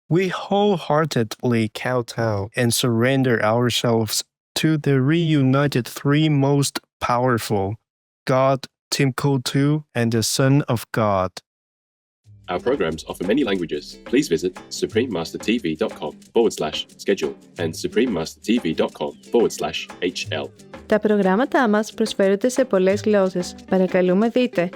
We wholeheartedly kowtow and surrender ourselves to the reunited three most powerful, God, Tim Cool2, and the Son of God. Our programs offer many languages. Please visit suprememastertv.com/schedule and suprememastertv.com/HL. Τα προγράμματά μας προσφέρονται σε πολλές γλώσσες. Παρακαλούμε δείτε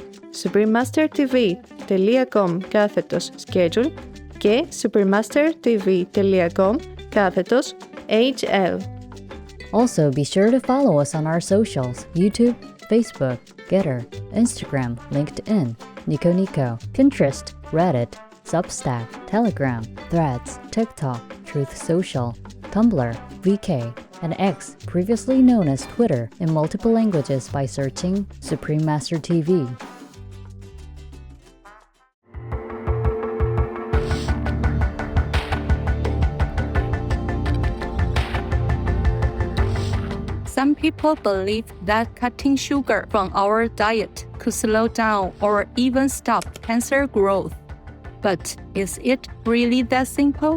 suprememastertv.com/schedule και suprememastertv.com/HL. Also, be sure to follow us on our socials: YouTube, Facebook, Getter, Instagram, LinkedIn, Nico, Pinterest, Reddit, Substack, Telegram, Threads, TikTok, Truth Social, Tumblr, VK, and X, previously known as Twitter, in multiple languages by searching Supreme Master TV. Some people believe that cutting sugar from our diet could slow down or even stop cancer growth. But is it really that simple?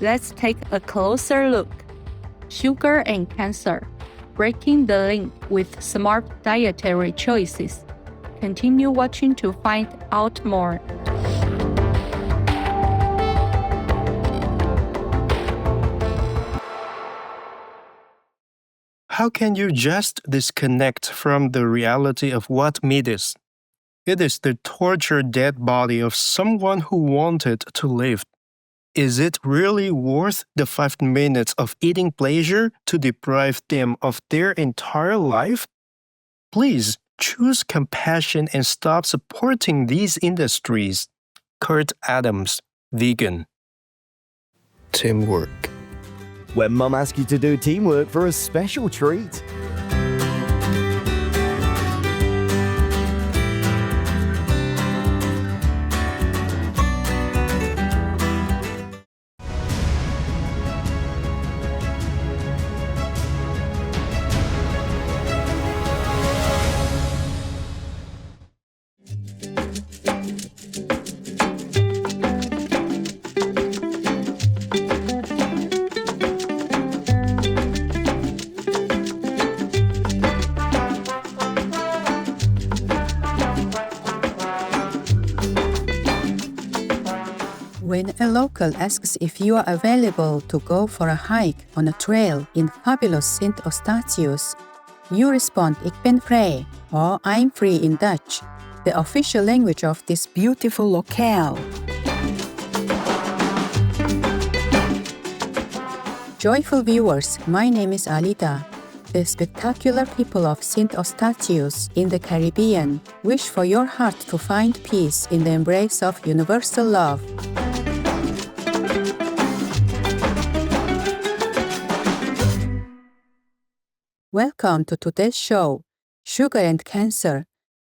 Let's take a closer look. Sugar and cancer. Breaking the link with smart dietary choices. Continue watching to find out more. How can you just disconnect from the reality of what meat is? It is the tortured dead body of someone who wanted to live. Is it really worth the 5 minutes of eating pleasure to deprive them of their entire life? Please choose compassion and stop supporting these industries. Kurt Adams, vegan. Teamwork. When Mum asks you to do teamwork for a special treat. When a local asks if you are available to go for a hike on a trail in fabulous Sint Eustatius, you respond "Ik ben vrij" or "I'm free" in Dutch, the official language of this beautiful locale. Joyful viewers, my name is Alida. The spectacular people of Sint Eustatius in the Caribbean wish for your heart to find peace in the embrace of universal love. Welcome to today's show, Sugar and Cancer,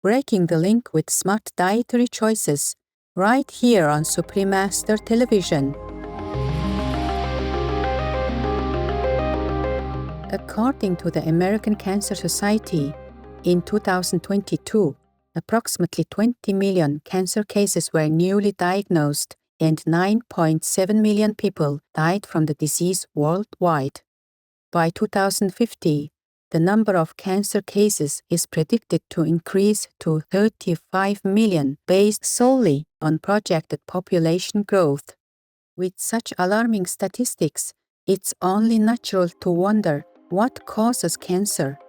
Breaking the Link with Smart Dietary Choices, right here on Supreme Master Television. According to the American Cancer Society, in 2022, approximately 20 million cancer cases were newly diagnosed and 9.7 million people died from the disease worldwide. By 2050, the number of cancer cases is predicted to increase to 35 million based solely on projected population growth. With such alarming statistics, it's only natural to wonder what causes cancer.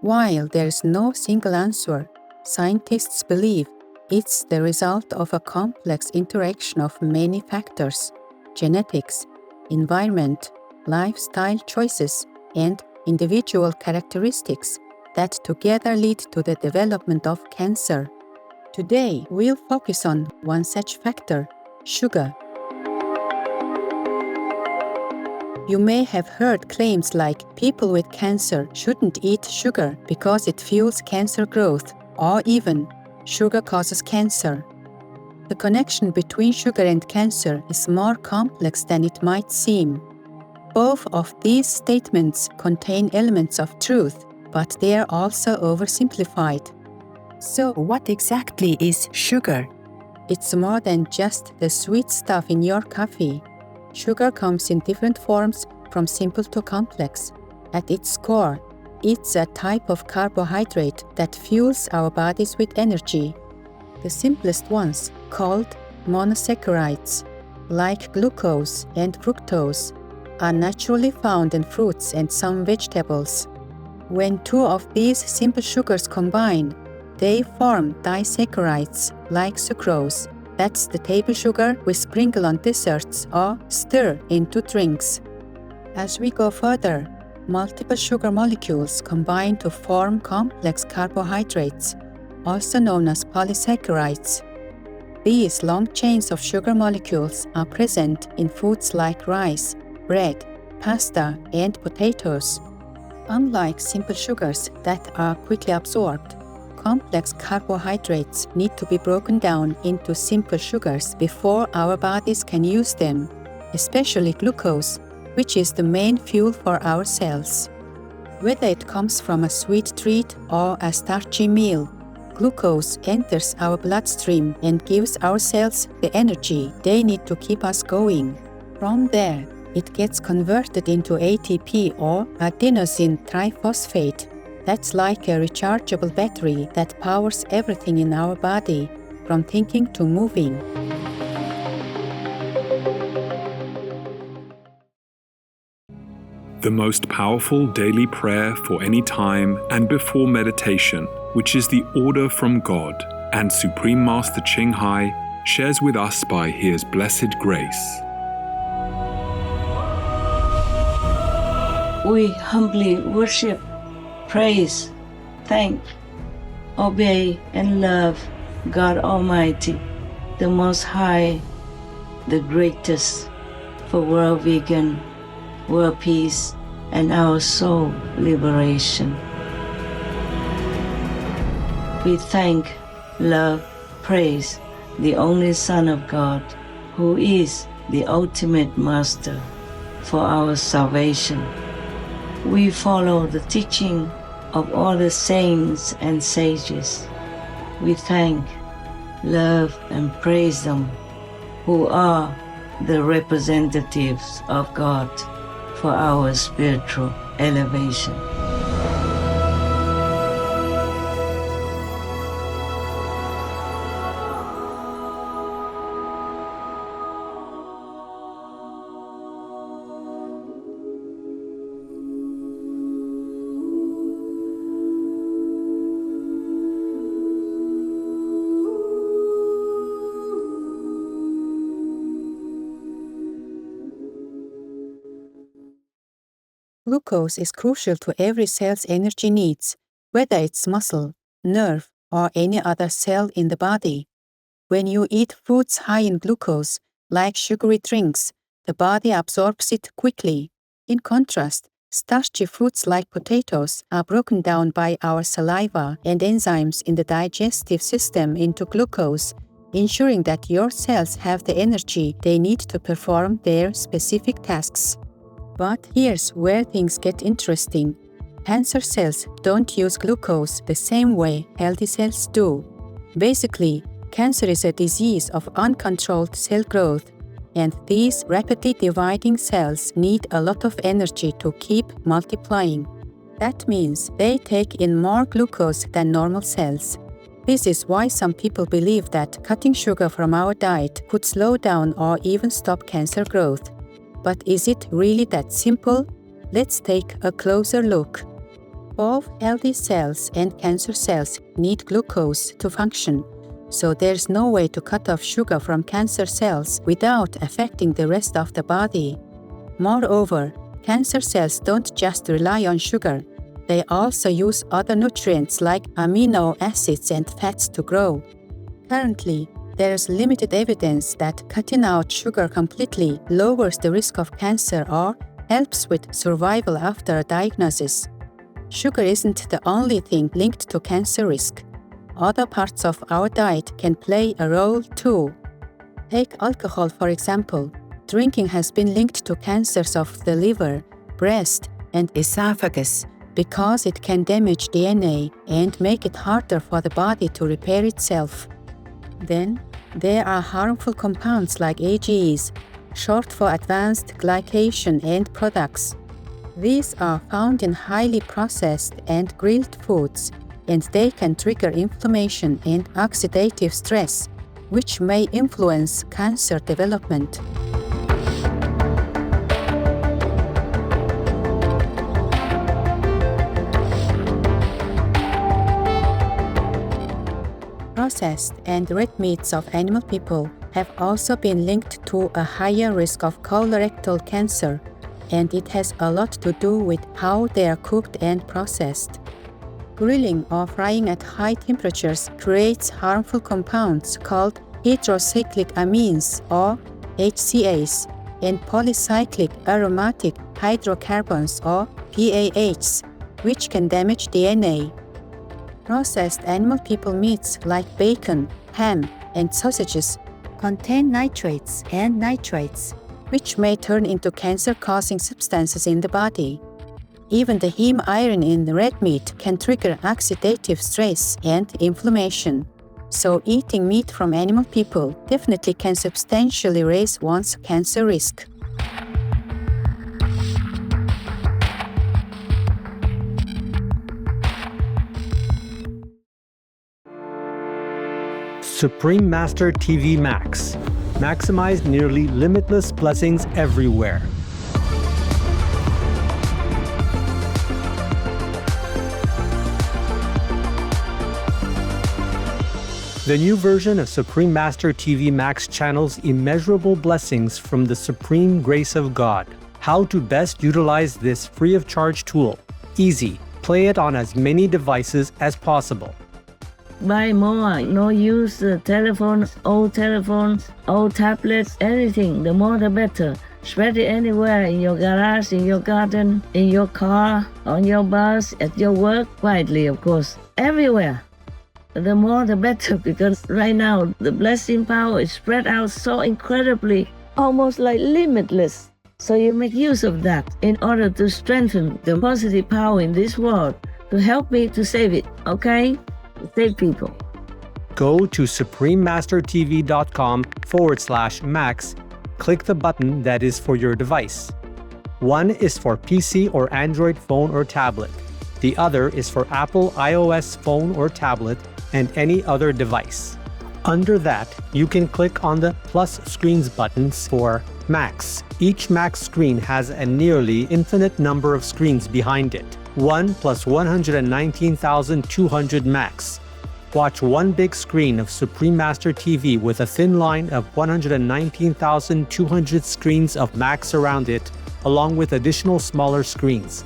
While there is no single answer, scientists believe it's the result of a complex interaction of many factors: genetics, environment, lifestyle choices, and individual characteristics that together lead to the development of cancer. Today, we'll focus on one such factor: sugar. You may have heard claims like people with cancer shouldn't eat sugar because it fuels cancer growth, or even sugar causes cancer. The connection between sugar and cancer is more complex than it might seem. Both of these statements contain elements of truth, but they are also oversimplified. So, what exactly is sugar? It's more than just the sweet stuff in your coffee. Sugar comes in different forms, from simple to complex. At its core, it's a type of carbohydrate that fuels our bodies with energy. The simplest ones, called monosaccharides, like glucose and fructose, are naturally found in fruits and some vegetables. When two of these simple sugars combine, they form disaccharides like sucrose. That's the table sugar we sprinkle on desserts or stir into drinks. As we go further, multiple sugar molecules combine to form complex carbohydrates, also known as polysaccharides. These long chains of sugar molecules are present in foods like rice, bread, pasta, and potatoes. Unlike simple sugars that are quickly absorbed, complex carbohydrates need to be broken down into simple sugars before our bodies can use them, especially glucose, which is the main fuel for our cells. Whether it comes from a sweet treat or a starchy meal, glucose enters our bloodstream and gives our cells the energy they need to keep us going. From there, it gets converted into ATP or adenosine triphosphate. That's like a rechargeable battery that powers everything in our body, from thinking to moving. The most powerful daily prayer for any time and before meditation, which is the order from God, and Supreme Master Ching Hai shares with us by His blessed grace. We humbly worship, praise, thank, obey, and love God Almighty, the Most High, the greatest, for world vegan, world peace, and our soul liberation. We thank, love, praise the only Son of God, who is the ultimate Master for our salvation. We follow the teaching of all the saints and sages. We thank, love, and praise them, who are the representatives of God for our spiritual elevation. Glucose is crucial to every cell's energy needs, whether it's muscle, nerve, or any other cell in the body. When you eat foods high in glucose, like sugary drinks, the body absorbs it quickly. In contrast, starchy foods like potatoes are broken down by our saliva and enzymes in the digestive system into glucose, ensuring that your cells have the energy they need to perform their specific tasks. But here's where things get interesting. Cancer cells don't use glucose the same way healthy cells do. Basically, cancer is a disease of uncontrolled cell growth, and these rapidly dividing cells need a lot of energy to keep multiplying. That means they take in more glucose than normal cells. This is why some people believe that cutting sugar from our diet could slow down or even stop cancer growth. But is it really that simple? Let's take a closer look. Both healthy cells and cancer cells need glucose to function, so there's no way to cut off sugar from cancer cells without affecting the rest of the body. Moreover, cancer cells don't just rely on sugar. They also use other nutrients like amino acids and fats to grow. Currently, there's limited evidence that cutting out sugar completely lowers the risk of cancer or helps with survival after a diagnosis. Sugar isn't the only thing linked to cancer risk. Other parts of our diet can play a role too. Take alcohol, for example. Drinking has been linked to cancers of the liver, breast, and esophagus because it can damage DNA and make it harder for the body to repair itself. Then, there are harmful compounds like AGEs, short for advanced glycation end products. These are found in highly processed and grilled foods, and they can trigger inflammation and oxidative stress, which may influence cancer development. Processed and red meats of animal people have also been linked to a higher risk of colorectal cancer, and it has a lot to do with how they are cooked and processed. Grilling or frying at high temperatures creates harmful compounds called heterocyclic amines or HCAs and polycyclic aromatic hydrocarbons or PAHs, which can damage DNA. Processed animal people meats like bacon, ham, and sausages contain nitrates and nitrites, which may turn into cancer-causing substances in the body. Even the heme iron in the red meat can trigger oxidative stress and inflammation. So eating meat from animal people definitely can substantially raise one's cancer risk. Supreme Master TV Max. Maximize nearly limitless blessings everywhere. The new version of Supreme Master TV Max channels immeasurable blessings from the supreme grace of God. How to best utilize this free of charge tool. Easy. Play it on as many devices as possible. Buy more, no use telephones, old tablets, anything, the more the better. Spread it anywhere, in your garage, in your garden, in your car, on your bus, at your work, widely of course, everywhere. The more the better, because right now the blessing power is spread out so incredibly, almost like limitless. So you make use of that in order to strengthen the positive power in this world, to help me to save it, okay? Save people. Go to suprememastertv.com/max. Click the button that is for your device. One is for PC or Android phone or tablet. The other is for Apple iOS phone or tablet and any other device. Under that, you can click on the plus screens buttons for Max. Each Max screen has a nearly infinite number of screens behind it. 1 plus 119,200 Max. Watch one big screen of Supreme Master TV with a thin line of 119,200 screens of Max around it, along with additional smaller screens.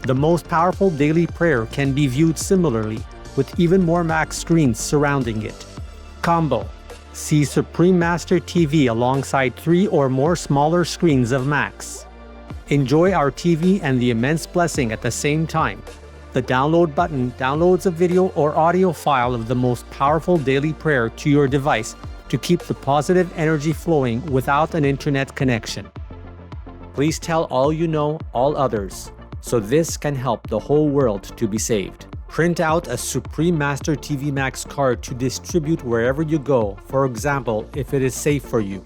The most powerful daily prayer can be viewed similarly, with even more Max screens surrounding it. Combo. See Supreme Master TV alongside 3 or more smaller screens of Max. Enjoy our TV and the immense blessing at the same time. The download button downloads a video or audio file of the most powerful daily prayer to your device to keep the positive energy flowing without an internet connection. Please tell all you know, all others, so this can help the whole world to be saved. Print out a Supreme Master TV Max card to distribute wherever you go, for example, if it is safe for you.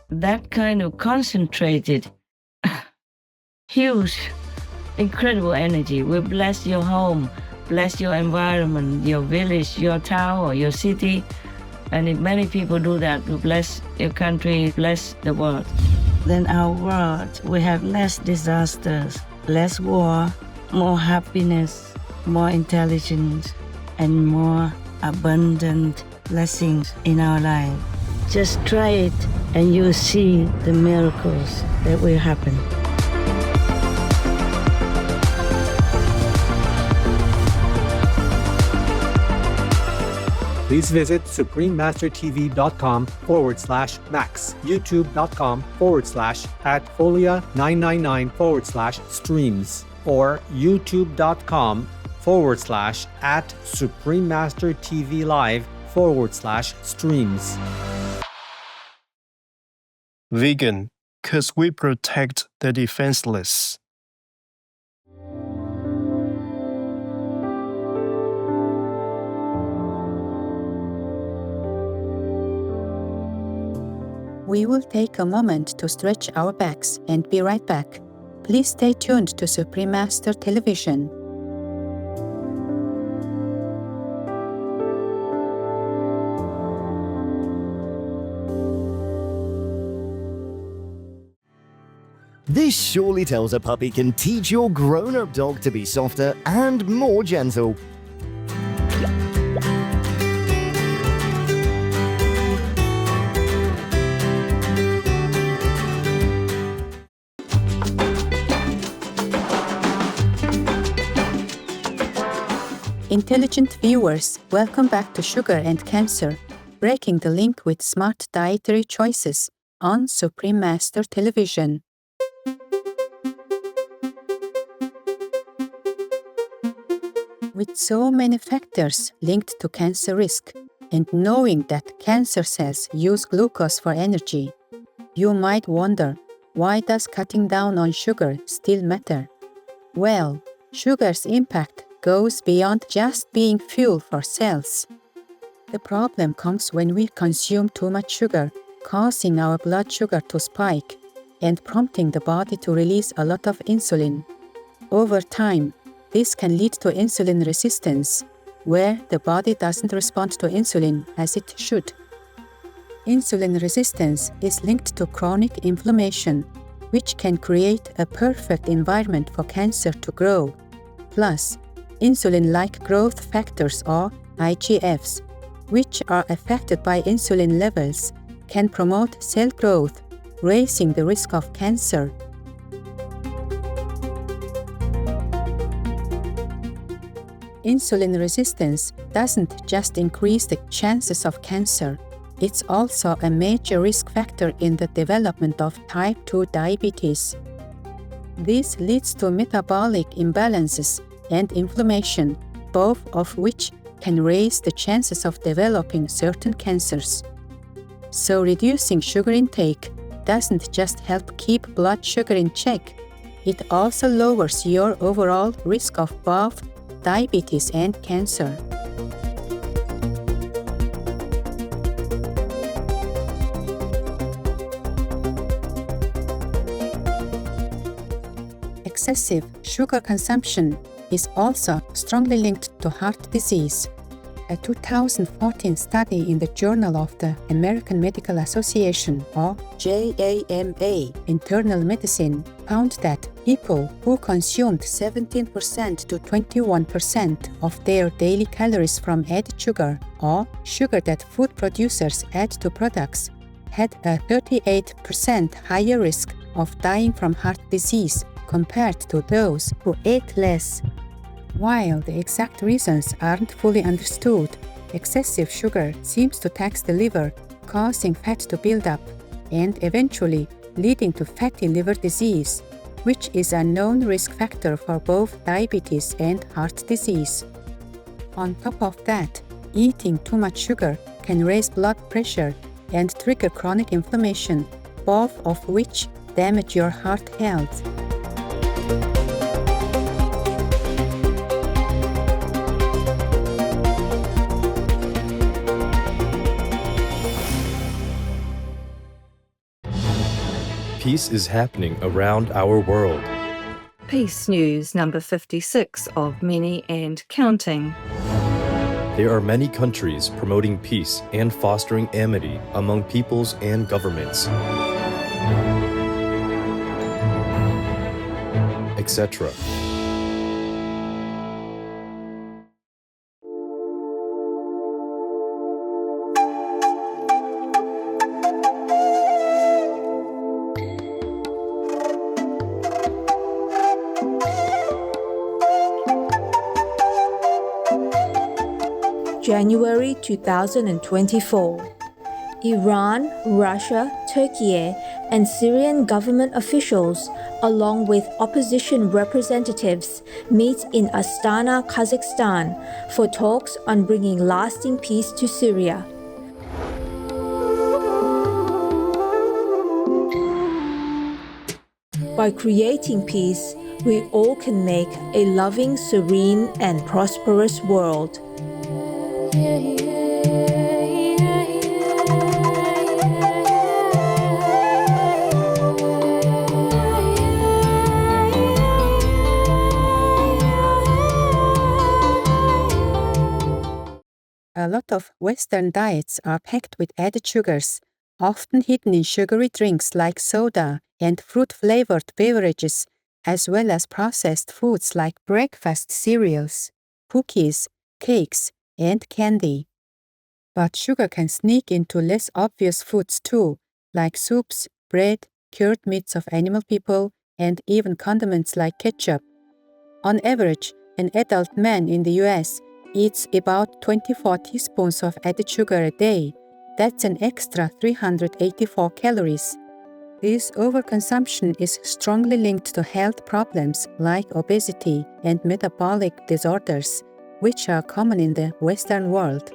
That kind of concentrated, huge, incredible energy will bless your home, bless your environment, your village, your town, or your city. And if many people do that, will bless your country, bless the world. Then our world will have less disasters, less war, more happiness, more intelligence, and more abundant blessings in our life. Just try it and you'll see the miracles that will happen. Please visit suprememastertv.com/max, youtube.com/@folia999/streams, or youtube.com/@suprememastertvlive/streams. Vegan, 'cause we protect the defenseless. We will take a moment to stretch our backs and be right back. Please stay tuned to Supreme Master Television. This surely tells a puppy can teach your grown-up dog to be softer and more gentle. Intelligent viewers, welcome back to Sugar and Cancer, breaking the link with smart dietary choices on Supreme Master Television. With so many factors linked to cancer risk, and knowing that cancer cells use glucose for energy, you might wonder, why does cutting down on sugar still matter? Well, sugar's impact goes beyond just being fuel for cells. The problem comes when we consume too much sugar, causing our blood sugar to spike and prompting the body to release a lot of insulin. Over time, this can lead to insulin resistance, where the body doesn't respond to insulin as it should. Insulin resistance is linked to chronic inflammation, which can create a perfect environment for cancer to grow. Plus, insulin-like growth factors, or IGFs, which are affected by insulin levels, can promote cell growth, raising the risk of cancer. Insulin resistance doesn't just increase the chances of cancer, it's also a major risk factor in the development of type 2 diabetes. This leads to metabolic imbalances and inflammation, both of which can raise the chances of developing certain cancers. So reducing sugar intake doesn't just help keep blood sugar in check, it also lowers your overall risk of both diabetes and cancer. Excessive sugar consumption is also strongly linked to heart disease. A 2014 study in the Journal of the American Medical Association, or JAMA, Internal Medicine, found that people who consumed 17% to 21% of their daily calories from added sugar, or sugar that food producers add to products, had a 38% higher risk of dying from heart disease compared to those who ate less. While the exact reasons aren't fully understood, excessive sugar seems to tax the liver, causing fat to build up, and eventually leading to fatty liver disease, which is a known risk factor for both diabetes and heart disease. On top of that, eating too much sugar can raise blood pressure and trigger chronic inflammation, both of which damage your heart health. Peace is happening around our world. Peace News number 56 of many and counting. There are many countries promoting peace and fostering amity among peoples and governments, etc. January 2024. Iran, Russia, Turkey, and Syrian government officials, along with opposition representatives, meet in Astana, Kazakhstan, for talks on bringing lasting peace to Syria. By creating peace, we all can make a loving, serene, and prosperous world. lot of Western diets are packed with added sugars, often hidden in sugary drinks like soda and fruit-flavored beverages, as well as processed foods like breakfast cereals, cookies, cakes, and candy. But sugar can sneak into less obvious foods too, like soups, bread, cured meats of animal people, and even condiments like ketchup. On average, an adult man in the US eats about 24 teaspoons of added sugar a day. That's an extra 384 calories. This overconsumption is strongly linked to health problems like obesity and metabolic disorders, which are common in the Western world.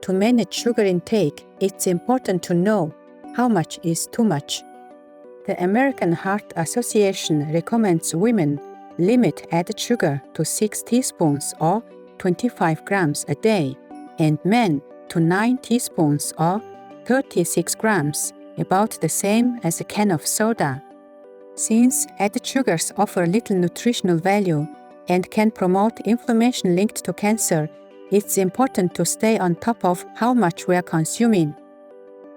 To manage sugar intake, it's important to know how much is too much. The American Heart Association recommends women limit added sugar to 6 teaspoons or 25 grams a day, and men to 9 teaspoons or 36 grams, about the same as a can of soda. Since added sugars offer little nutritional value and can promote inflammation linked to cancer, it's important to stay on top of how much we are consuming.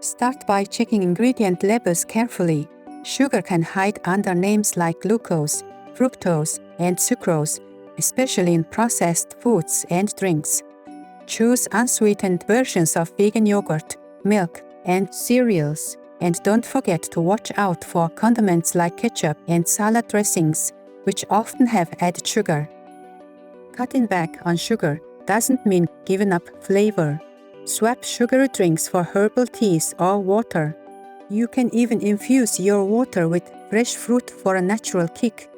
Start by checking ingredient labels carefully. Sugar can hide under names like glucose, fructose, and sucrose, especially in processed foods and drinks. Choose unsweetened versions of vegan yogurt, milk, and cereals, and don't forget to watch out for condiments like ketchup and salad dressings, which often have added sugar. Cutting back on sugar doesn't mean giving up flavor. Swap sugary drinks for herbal teas or water. You can even infuse your water with fresh fruit for a natural kick.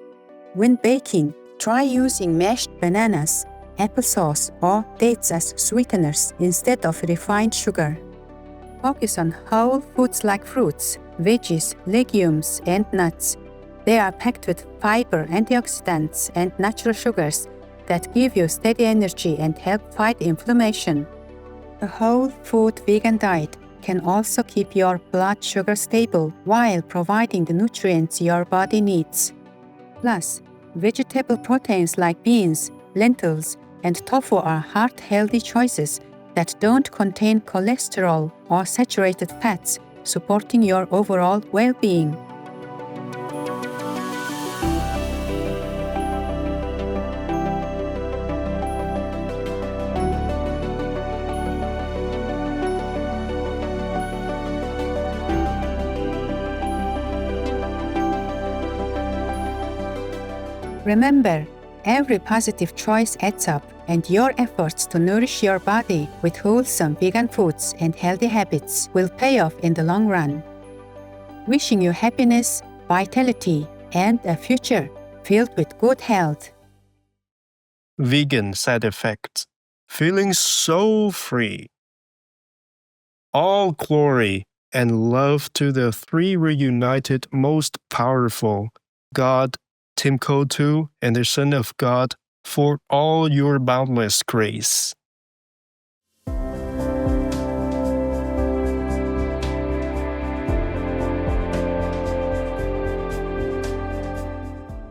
When baking, try using mashed bananas, applesauce, or dates as sweeteners instead of refined sugar. Focus on whole foods like fruits, veggies, legumes, and nuts. They are packed with fiber, antioxidants, and natural sugars that give you steady energy and help fight inflammation. A whole food vegan diet can also keep your blood sugar stable while providing the nutrients your body needs. Plus, vegetable proteins like beans, lentils, and tofu are heart-healthy choices that don't contain cholesterol or saturated fats, supporting your overall well-being. Remember, every positive choice adds up, and your efforts to nourish your body with wholesome vegan foods and healthy habits will pay off in the long run. Wishing you happiness, vitality, and a future filled with good health. Vegan side effects. Feeling so free. All glory and love to the three reunited most powerful, God, Timko, and the Son of God, for all your boundless grace.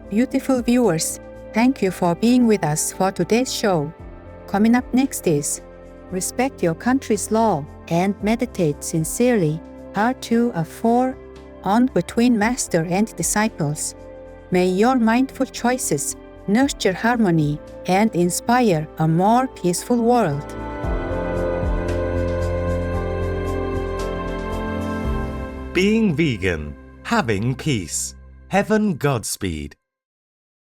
Beautiful viewers, thank you for being with us for today's show. Coming up next is Respect Your Country's Law and Meditate Sincerely, Part 2 of 4, on Between Master and Disciples. May your mindful choices nurture harmony and inspire a more peaceful world. Being vegan, having peace. Heaven Godspeed.